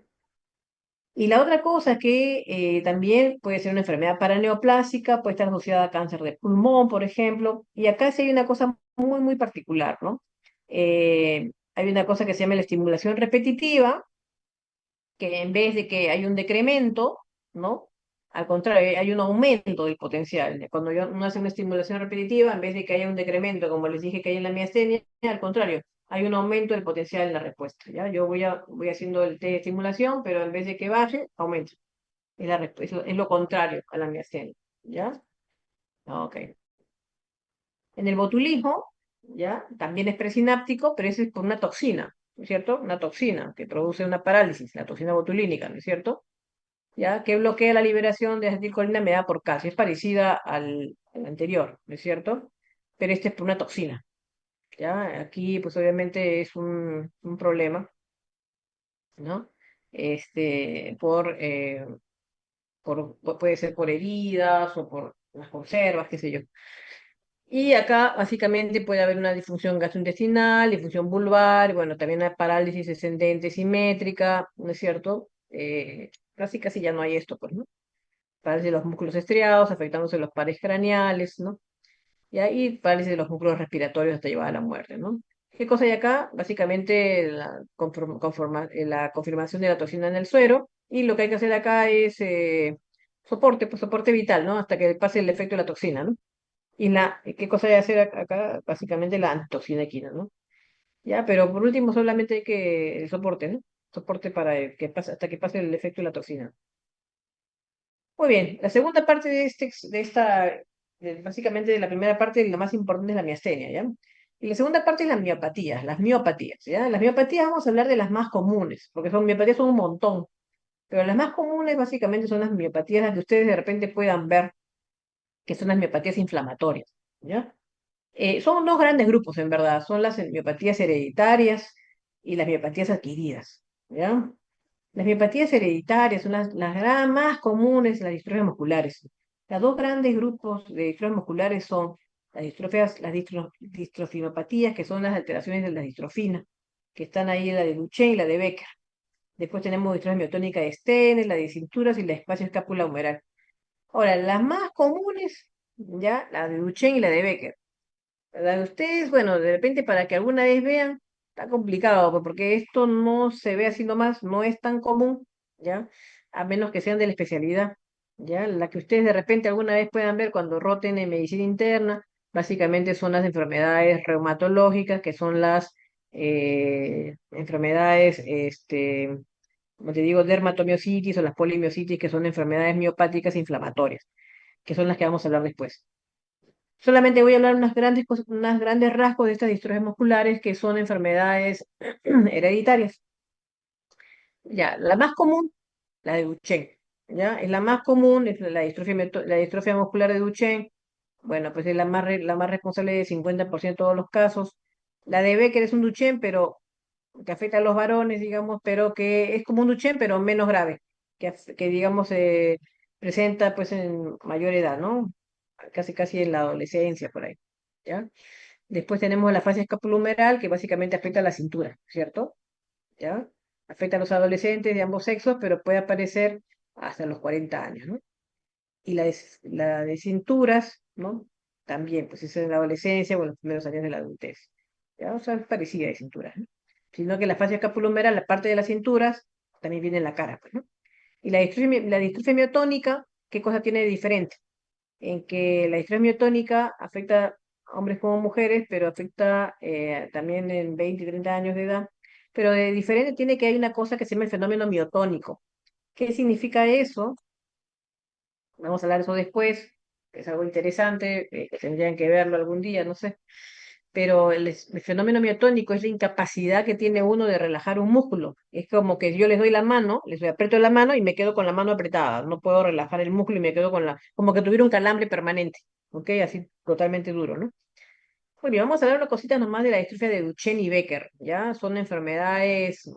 Y la otra cosa que también puede ser una enfermedad paraneoplásica, puede estar asociada a cáncer de pulmón, por ejemplo, y acá sí hay una cosa muy, muy particular, ¿no? Hay una cosa que se llama la estimulación repetitiva, que en vez de que hay un decremento, ¿no? Al contrario, hay un aumento del potencial. Cuando uno hace una estimulación repetitiva, en vez de que haya un decremento, como les dije que hay en la miastenia, al contrario, hay un aumento del potencial en la respuesta, ¿ya? Yo voy haciendo el test de estimulación, pero en vez de que baje, aumenta. Es lo contrario a la miastenia, ¿ya? Ok. En el botulismo, ¿ya? También es presináptico, pero ese es por una toxina, ¿no es cierto? Una toxina que produce una parálisis, la toxina botulínica, ¿no es cierto? ¿Ya? Que bloquea la liberación de acetilcolina mediada por calcio. Es parecida al anterior, ¿no es cierto? Pero este es por una toxina, ¿ya? Aquí, pues obviamente es un problema, ¿no? Puede ser por heridas o por las conservas, qué sé yo. Y acá básicamente puede haber una disfunción gastrointestinal, disfunción vulvar, y bueno, también hay parálisis descendente simétrica, ¿no es cierto? Casi casi ya no hay esto, pues, ¿no? Parálisis de los músculos estriados, afectándose los pares craneales, ¿no? Y ahí parálisis de los músculos respiratorios hasta llevar a la muerte, ¿no? ¿Qué cosa hay acá? Básicamente la confirmación de la toxina en el suero, y lo que hay que hacer acá es soporte, pues soporte vital, ¿no? Hasta que pase el efecto de la toxina, ¿no? ¿Qué cosa hay que hacer acá? Básicamente la antitoxina equina, ¿no? Ya, pero por último solamente hay que el soporte, ¿no? soporte para que pase, hasta que pase el efecto de la toxina. Muy bien, la segunda parte básicamente de la primera parte, lo más importante es la miastenia, ¿ya? Y la segunda parte es las miopatías, ¿ya? Las miopatías vamos a hablar de las más comunes, porque miopatías son un montón, pero las más comunes básicamente son las miopatías, las que ustedes de repente puedan ver, que son las miopatías inflamatorias, ¿ya? Son dos grandes grupos, en verdad, son las miopatías hereditarias y las miopatías adquiridas, ¿ya? Las miopatías hereditarias son más comunes, las distrofias musculares. Los dos grandes grupos de distrofias musculares son distrofinopatías, que son las alteraciones de la distrofina, que están ahí la de Duchenne y la de Becker. Después tenemos distrofia miotónica de Stener, la de cinturas y la espacio escápula humeral. Ahora, las más comunes, ya, la de Duchenne y la de Becker. La de ustedes, bueno, de repente para que alguna vez vean, está complicado, porque esto no se ve así nomás, no es tan común, ¿ya? A menos que sean de la especialidad, ¿ya? La que ustedes de repente alguna vez puedan ver cuando roten en medicina interna, básicamente son las enfermedades reumatológicas, que son las enfermedades, como te digo, dermatomiositis o las polimiositis, que son enfermedades miopáticas inflamatorias, que son las que vamos a hablar después. Solamente voy a hablar unas grandes rasgos de estas distrofias musculares que son enfermedades hereditarias. Ya, la más común, la de Duchenne. Ya, es la más común, es la distrofia muscular de Duchenne. Bueno, pues es la más responsable del 50% de todos los casos. La de Becker es un Duchenne, pero que afecta a los varones, digamos, pero que es como un Duchenne, pero menos grave, que digamos, presenta pues en mayor edad, ¿no? Casi en la adolescencia, por ahí, ¿ya? Después tenemos la fascia escapulohumeral, que básicamente afecta a la cintura, ¿cierto? ¿Ya? Afecta a los adolescentes de ambos sexos, pero puede aparecer hasta los 40 años, ¿no? Y la de cinturas, ¿no? También, pues es en la adolescencia o en los primeros años de la adultez. ¿Ya? O sea, es parecida de cinturas, ¿no? Sino que la fascia escapulohumeral, la parte de las cinturas, también viene en la cara, pues, ¿no? Y la distrofia miotónica, ¿qué cosa tiene de diferente? En que la distrofia miotónica afecta a hombres como mujeres, pero afecta también en 20 y 30 años de edad. Pero de diferente tiene que hay una cosa que se llama el fenómeno miotónico. ¿Qué significa eso? Vamos a hablar de eso después, que es algo interesante, que tendrían que verlo algún día, no sé. Pero el fenómeno miotónico es la incapacidad que tiene uno de relajar un músculo. Es como que yo les doy la mano, aprieto la mano y me quedo con la mano apretada. No puedo relajar el músculo y me quedo como que tuviera un calambre permanente, ¿ok? Así totalmente duro, ¿no? Muy bien, vamos a hablar una cosita nomás de la distrofia de Duchenne y Becker, ¿ya? Son enfermedades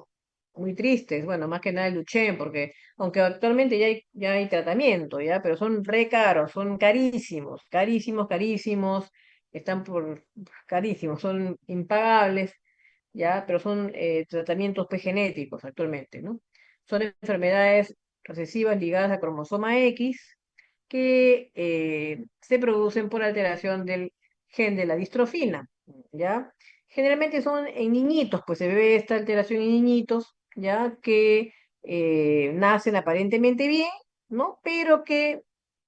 muy tristes, bueno, más que nada el Duchenne, porque aunque actualmente ya hay tratamiento, ¿ya? Pero son re caros, son carísimos, carísimos, carísimos, están por carísimos, son impagables, ¿ya? Pero son tratamientos pues, genéticos actualmente, ¿no? Son enfermedades recesivas ligadas a cromosoma X que se producen por alteración del gen de la distrofina, ¿ya? Generalmente son en niñitos, pues se ve esta alteración en niñitos, ¿ya? Que nacen aparentemente bien, ¿no? Pero que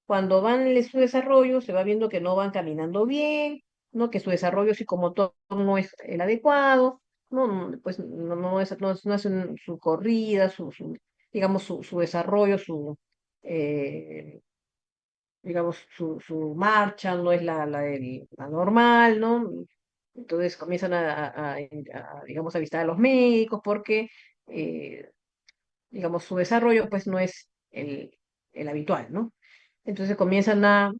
cuando van en su desarrollo se va viendo que no van caminando bien, ¿no? Que su desarrollo psicomotor no es el adecuado, pues no es su corrida, digamos, su desarrollo, eh, digamos, su marcha no es la normal, ¿no? Entonces comienzan digamos, a visitar a los médicos porque, eh, digamos, su desarrollo pues no es el habitual, ¿no? Entonces comienzan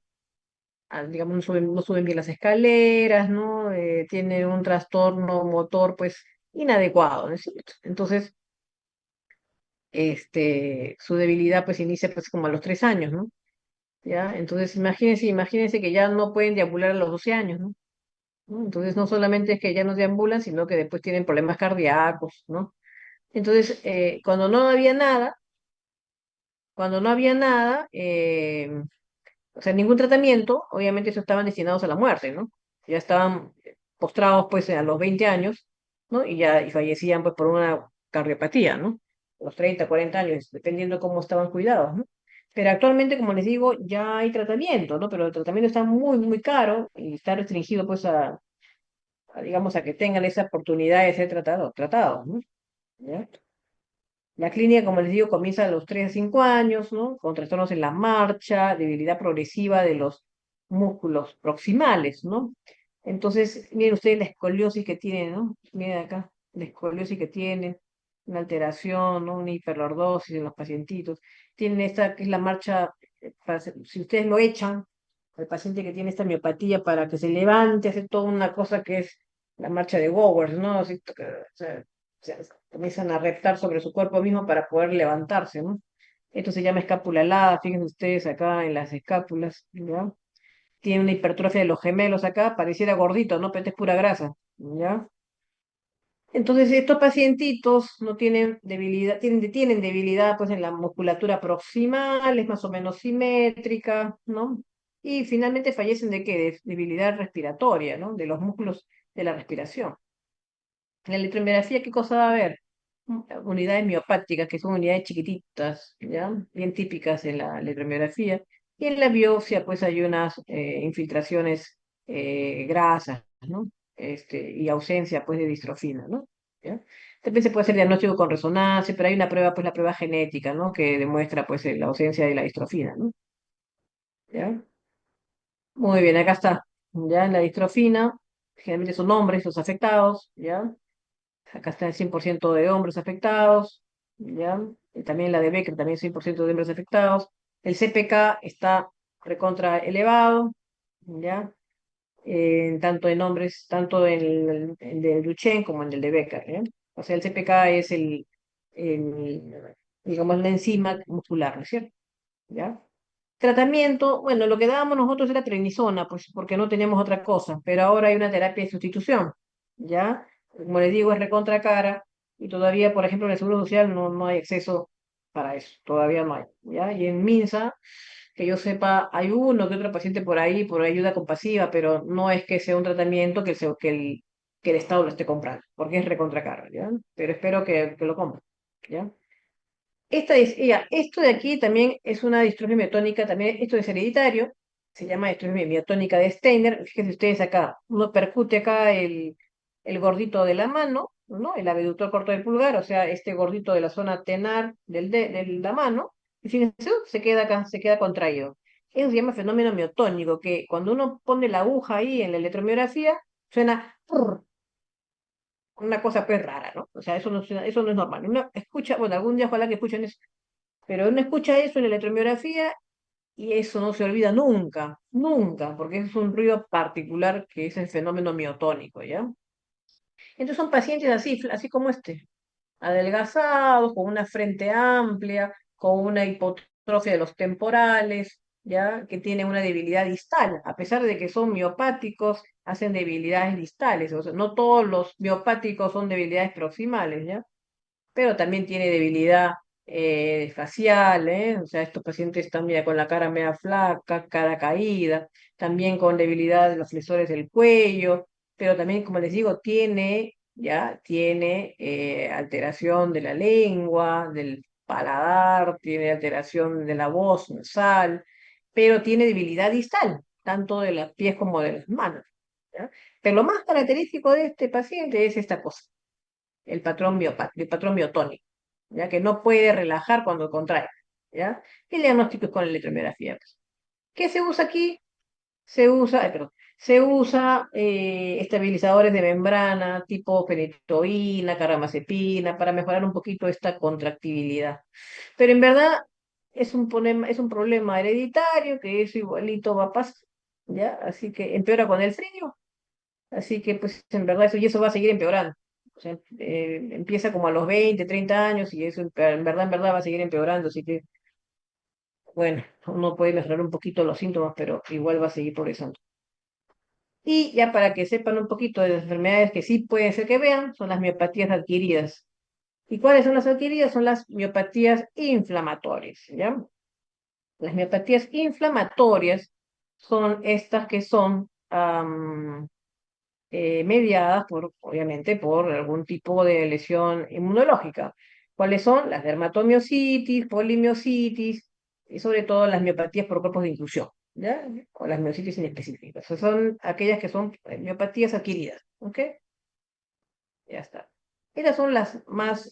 digamos, no suben bien las escaleras, ¿no? Tienen un trastorno motor pues inadecuado, ¿no es cierto? Entonces, su debilidad pues inicia pues como a los 3 años, ¿no? ¿Ya? Entonces, imagínense que ya no pueden deambular a los 12 años, ¿no? ¿No? Entonces, no solamente es que ya no deambulan, sino que después tienen problemas cardíacos, ¿no? Entonces, cuando no había nada, o sea, ningún tratamiento, obviamente eso estaban destinados a la muerte, ¿no? Ya estaban postrados, pues, a los 20 años, ¿no? Y fallecían, pues, por una cardiopatía, ¿no? A los 30, 40 años, dependiendo cómo estaban cuidados, ¿no? Pero actualmente, como les digo, ya hay tratamiento, ¿no? Pero el tratamiento está muy, muy caro y está restringido, pues, digamos, a que tengan esa oportunidad de ser tratados, ¿no? ¿Ya? La clínica, como les digo, comienza a los 3 a 5 años, ¿no? Con trastornos en la marcha, debilidad progresiva de los músculos proximales, ¿no? Entonces, miren ustedes la escoliosis que tienen, ¿no? Miren acá, la escoliosis que tienen, una alteración, ¿no? Una hiperlordosis en los pacientitos. Tienen esta, que es la marcha, si ustedes lo echan, al paciente que tiene esta miopatía para que se levante, hace toda una cosa que es la marcha de Gowers, ¿no? Así, sea, comienzan a reptar sobre su cuerpo mismo para poder levantarse, ¿no? Esto se llama escápula alada, fíjense ustedes acá en las escápulas, ¿ya? Tiene una hipertrofia de los gemelos acá, pareciera gordito, ¿no? Pero esto es pura grasa, ¿ya? Entonces estos pacientitos no tienen debilidad, tienen debilidad pues en la musculatura proximal, es más o menos simétrica, ¿no? Y finalmente fallecen de qué? De debilidad respiratoria, ¿no? De los músculos de la respiración. En la electromiografía, ¿qué cosa va a haber? Unidades miopáticas, que son unidades chiquititas, ¿ya? Bien típicas en la electromiografía. Y en la biopsia, pues hay unas infiltraciones grasas, ¿no? Y ausencia, pues, de distrofina, ¿no? ¿Ya? También se puede hacer diagnóstico con resonancia, pero hay una prueba, pues, la prueba genética, ¿no? Que demuestra, pues, la ausencia de la distrofina, ¿no? ¿Ya? Muy bien, acá está. ¿Ya? La distrofina, generalmente son hombres los afectados, ¿ya? Acá está el 100% de hombres afectados, ¿ya? Y también la de Becker, también 100% de hombres afectados. El CPK está recontra elevado, ¿ya? Tanto en hombres, tanto en el de Duchenne como en el de Becker, ¿ya? O sea, el CPK es digamos, la enzima muscular, ¿no es cierto? ¿Ya? Tratamiento, bueno, lo que dábamos nosotros era prednisona, pues porque no teníamos otra cosa, pero ahora hay una terapia de sustitución, ¿ya? Como les digo, es recontra cara y todavía, por ejemplo, en el Seguro Social no hay acceso para eso, todavía no hay, ¿ya? Y en MINSA, que yo sepa, hay uno que otro paciente por ahí, por ayuda compasiva, pero no es que sea un tratamiento que el Estado lo esté comprando, porque es recontra caro, ¿ya? Pero espero que lo compren, ¿ya? Esto de aquí también es una distrofia miotónica, también esto es hereditario, se llama distrofia miotónica de Steiner. Fíjense ustedes acá, uno percute acá el gordito de la mano, ¿no? El abductor corto del pulgar, o sea, este gordito de la zona tenar de la mano, y fíjense, se queda acá, se queda contraído. Eso se llama fenómeno miotónico, que cuando uno pone la aguja ahí en la electromiografía, suena una cosa pues rara, ¿no? O sea, eso no es normal. Uno escucha, bueno, algún día ojalá que escuchen eso, pero uno escucha eso en la electromiografía y eso no se olvida nunca, nunca, porque es un ruido particular que es el fenómeno miotónico, ¿ya? Entonces son pacientes así, así como este, adelgazados, con una frente amplia, con una hipotrofia de los temporales, ¿ya? Que tienen una debilidad distal, a pesar de que son miopáticos, hacen debilidades distales, o sea, no todos los miopáticos son debilidades proximales, ¿ya? Pero también tiene debilidad facial, ¿eh? O sea, estos pacientes están ya con la cara media flaca, cara caída, también con debilidad de los flexores del cuello, pero también, como les digo, tiene alteración de la lengua, del paladar, tiene alteración de la voz nasal, pero tiene debilidad distal, tanto de los pies como de las manos, ¿ya? Pero lo más característico de este paciente es esta cosa, el patrón miotónico, ya que no puede relajar cuando contrae, ¿ya? El diagnóstico es con la electromiografía, pues. ¿Qué se usa aquí? Se usa estabilizadores de membrana tipo fenitoína, carbamazepina, para mejorar un poquito esta contractibilidad. Pero en verdad es un problema hereditario que eso igualito va a pasar, ¿ya? Así que empeora con el frío. Así que, pues, en verdad, eso va a seguir empeorando. O sea, empieza como a los 20, 30 años y eso en verdad va a seguir empeorando. Así que, bueno, uno puede mejorar un poquito los síntomas, pero igual va a seguir progresando. Y ya para que sepan un poquito de las enfermedades que sí pueden ser que vean, son las miopatías adquiridas. ¿Y cuáles son las adquiridas? Son las miopatías inflamatorias, ¿ya? Las miopatías inflamatorias son estas que son mediadas obviamente, por algún tipo de lesión inmunológica. ¿Cuáles son? Las dermatomiositis, polimiositis y sobre todo las miopatías por cuerpos de inclusión, ¿ya? O las miositis inespecíficas. O sea, son aquellas que son miopatías adquiridas, ¿ok? Ya está. Estas son las más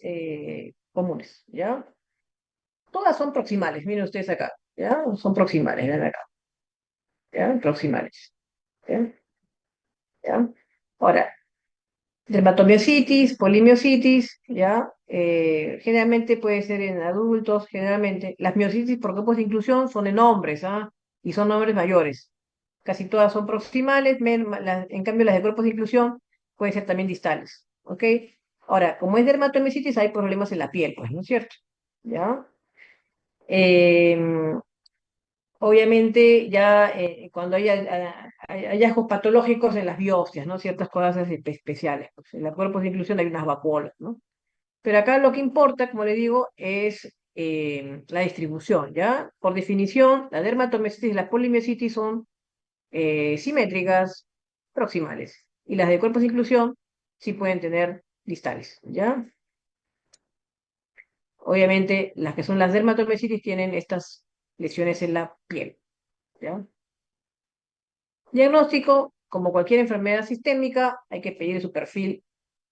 comunes, ¿ya? Todas son proximales, miren ustedes acá, ¿ya? Son proximales, ven acá, ¿ya? Proximales, ¿ya? ¿Ya? Ahora, dermatomiositis, polimiositis, ¿ya? Generalmente puede ser en adultos, generalmente. Las miositis por grupos de inclusión son en hombres, ¿ah? Y son hombres mayores. Casi todas son proximales, en cambio las de grupos de inclusión pueden ser también distales, ¿ok? Ahora, como es dermatomiositis, hay problemas en la piel, pues, ¿no es cierto? ¿Ya? Em, Obviamente ya cuando hay hallazgos patológicos en las biopsias, ¿no? Ciertas cosas especiales. Pues, en los cuerpos de inclusión hay unas vacuolas, ¿no? Pero acá lo que importa, como le digo, es la distribución, ¿ya? Por definición, la dermatomiositis y la polimiositis son simétricas, proximales. Y las de cuerpos de inclusión sí pueden tener distales, ¿ya? Obviamente, las que son las dermatomiositis tienen estas lesiones en la piel, ¿ya? Diagnóstico, como cualquier enfermedad sistémica, hay que pedir su perfil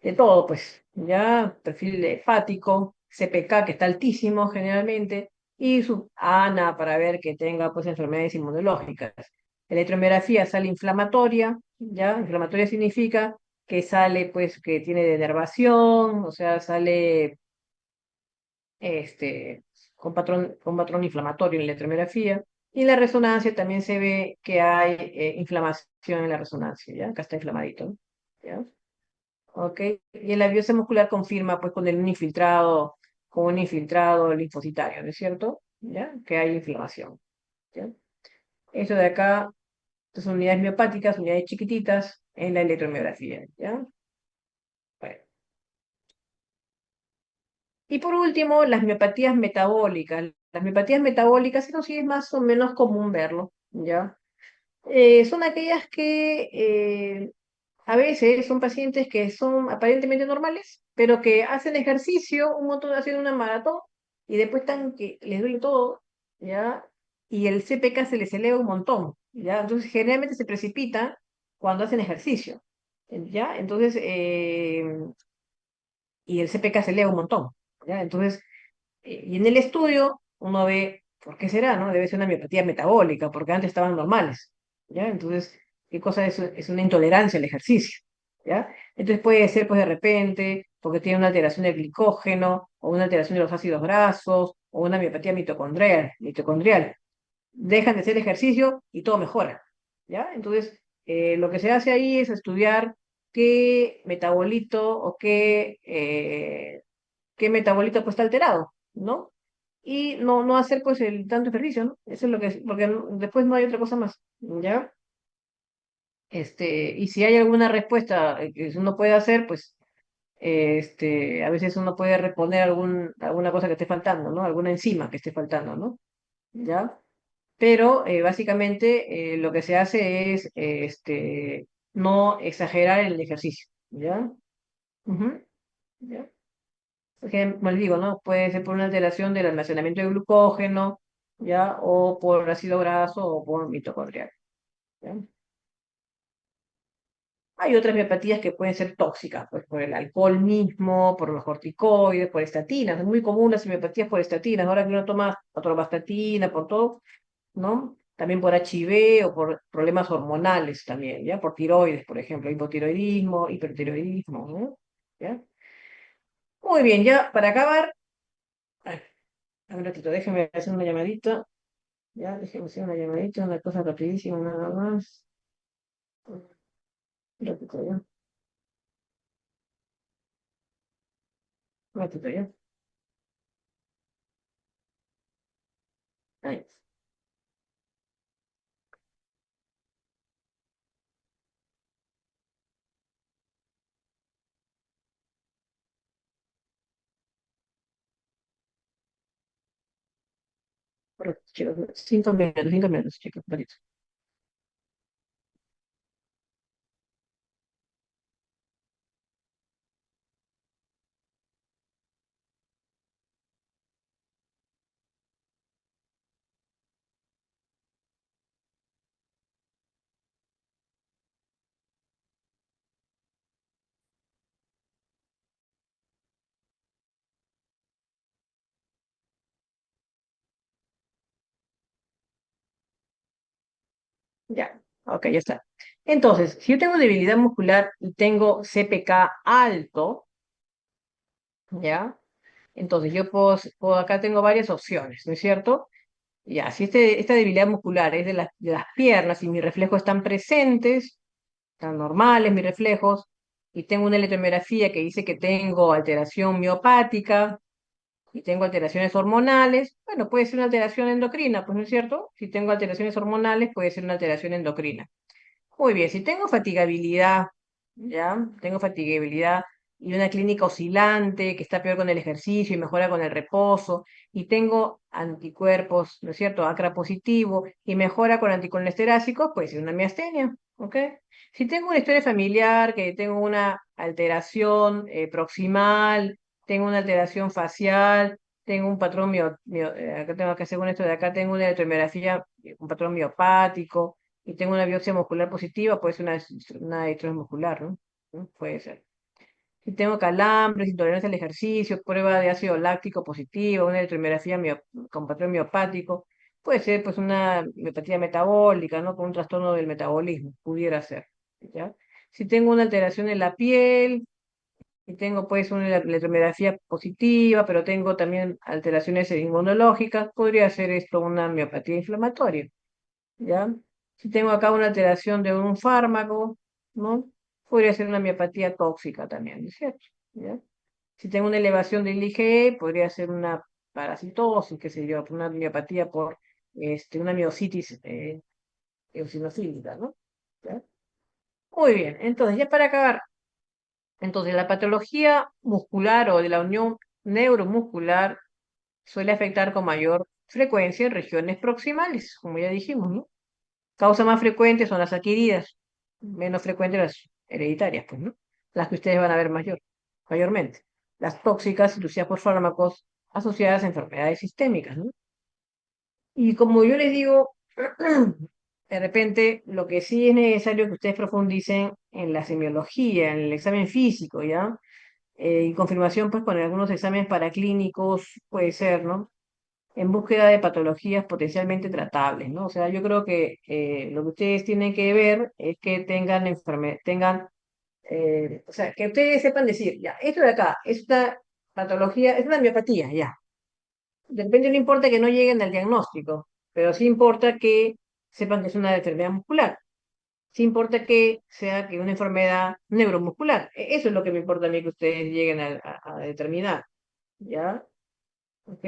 de todo, pues, ya, perfil hepático, CPK, que está altísimo generalmente, y su ANA para ver que tenga, pues, enfermedades inmunológicas. Electromiografía sale inflamatoria, ya, inflamatoria significa que sale, pues, que tiene denervación, o sea, sale, este, con patrón inflamatorio en la electromiografía. Y en la resonancia también se ve que hay inflamación en la resonancia, ¿ya? Acá está inflamadito, ¿no? ¿Ya? ¿Ok? Y en la biopsia muscular confirma, pues, con un infiltrado linfocitario, ¿no es cierto? ¿Ya? Que hay inflamación, ¿ya? Eso de acá, son unidades miopáticas, unidades chiquititas en la electromiografía, ¿ya? Bueno. Y por último, las miopatías metabólicas. Las miopatías metabólicas, eso sí es más o menos común verlo, ¿ya? Son aquellas que a veces son pacientes que son aparentemente normales, pero que hacen ejercicio un montón, haciendo una maratón, y después están que les duele todo, ¿ya? Y el CPK se les eleva un montón, ¿ya? Entonces generalmente se precipitan cuando hacen ejercicio, ¿ya? Entonces, y el CPK se eleva un montón, ¿ya? Entonces, y en el estudio uno ve, ¿por qué será, no? Debe ser una miopatía metabólica, porque antes estaban normales, ¿ya? Entonces, ¿qué cosa es? Es una intolerancia al ejercicio, ¿ya? Entonces puede ser, pues, de repente, porque tiene una alteración del glicógeno, o una alteración de los ácidos grasos, o una miopatía mitocondrial. Dejan de hacer ejercicio y todo mejora, ¿ya? Entonces, lo que se hace ahí es estudiar qué metabolito o qué metabolito pues está alterado, ¿no? Y no hacer pues el tanto ejercicio, ¿no? Eso es lo que, porque después no hay otra cosa más, ¿ya? Y si hay alguna respuesta que uno puede hacer, pues, a veces uno puede reponer alguna cosa que esté faltando, ¿no? Alguna enzima que esté faltando, ¿no? ¿Ya? Pero básicamente lo que se hace es, no exagerar el ejercicio, ¿ya? Ujú, ¿ya? Porque, como les digo, ¿no? Puede ser por una alteración del almacenamiento de glucógeno, ¿ya? O por ácido graso o por mitocondrial, ¿ya? Hay otras miopatías que pueden ser tóxicas, pues por el alcohol mismo, por los corticoides, por estatinas. Es muy común las miopatías por estatinas. Ahora que uno toma atorvastatina, por todo, ¿no? También por HIV o por problemas hormonales también, ¿ya? Por tiroides, por ejemplo, hipotiroidismo, hipertiroidismo, ¿no? ¿Ya? Muy bien, ya para acabar, ay, un ratito, déjeme hacer una llamadita. Ya, déjeme hacer una llamadita, una cosa rapidísima, nada más. Un ratito ya, un ratito ya. Ay, por aquí, chicos, 5 minutos, chicos, un ratito. Ya, ok, ya está. Entonces, si yo tengo debilidad muscular y tengo CPK alto, ¿ya? Entonces yo acá tengo varias opciones, ¿no es cierto? Ya, si esta debilidad muscular es de las piernas y mis reflejos están presentes, están normales mis reflejos, y tengo una electromiografía que dice que tengo alteración miopática y tengo alteraciones hormonales, bueno, puede ser una alteración endocrina, pues no es cierto. Si tengo alteraciones hormonales, puede ser una alteración endocrina. Muy bien, si tengo fatigabilidad, ¿ya? Tengo fatigabilidad y una clínica oscilante que está peor con el ejercicio y mejora con el reposo, y tengo anticuerpos, ¿no es cierto? ACRA positivo y mejora con anticolesterásicos, puede ser una miastenia, ¿ok? Si tengo una historia familiar, que tengo una alteración proximal, tengo una alteración facial, tengo un patrón acá tengo que según esto de acá tengo una electromiografía, un patrón miopático, y tengo una biopsia muscular positiva, puede ser una distrofia muscular, ¿no? ¿No? Puede ser. Si tengo calambres, intolerancia al ejercicio, prueba de ácido láctico positiva, una electromiografía con patrón miopático, puede ser pues una miopatía metabólica, ¿no? Con un trastorno del metabolismo, pudiera ser, ¿ya? Si tengo una alteración en la piel, y tengo pues una electromiografía positiva, pero tengo también alteraciones inmunológicas, podría ser esto una miopatía inflamatoria. ¿Ya? Si tengo acá una alteración de un fármaco, ¿no? Podría ser una miopatía tóxica también, ¿no es cierto? ¿Ya? Si tengo una elevación del IgE, podría ser una parasitosis, qué sé yo, una miopatía por una miositis eosinofílica, ¿no? ¿Ya? Muy bien, entonces ya para acabar, entonces la patología muscular o de la unión neuromuscular suele afectar con mayor frecuencia en regiones proximales, como ya dijimos, ¿no? Causas más frecuentes son las adquiridas, menos frecuentes las hereditarias, pues, ¿no? Las que ustedes van a ver mayormente. Las tóxicas inducidas por fármacos asociadas a enfermedades sistémicas, ¿no? Y como yo les digo, de repente lo que sí es necesario que ustedes profundicen en la semiología, en el examen físico, ¿ya? Y confirmación, pues, con algunos exámenes paraclínicos, puede ser, ¿no? En búsqueda de patologías potencialmente tratables, ¿no? O sea, yo creo que lo que ustedes tienen que ver es que o sea, que ustedes sepan decir, ya, esto de acá, esta patología, es una miopatía, ya. De repente no importa que no lleguen al diagnóstico, pero sí importa que sepan que es una enfermedad muscular. Sí importa que sea que una enfermedad neuromuscular. Eso es lo que me importa a mí que ustedes lleguen a determinar, ¿ya? ¿Ok?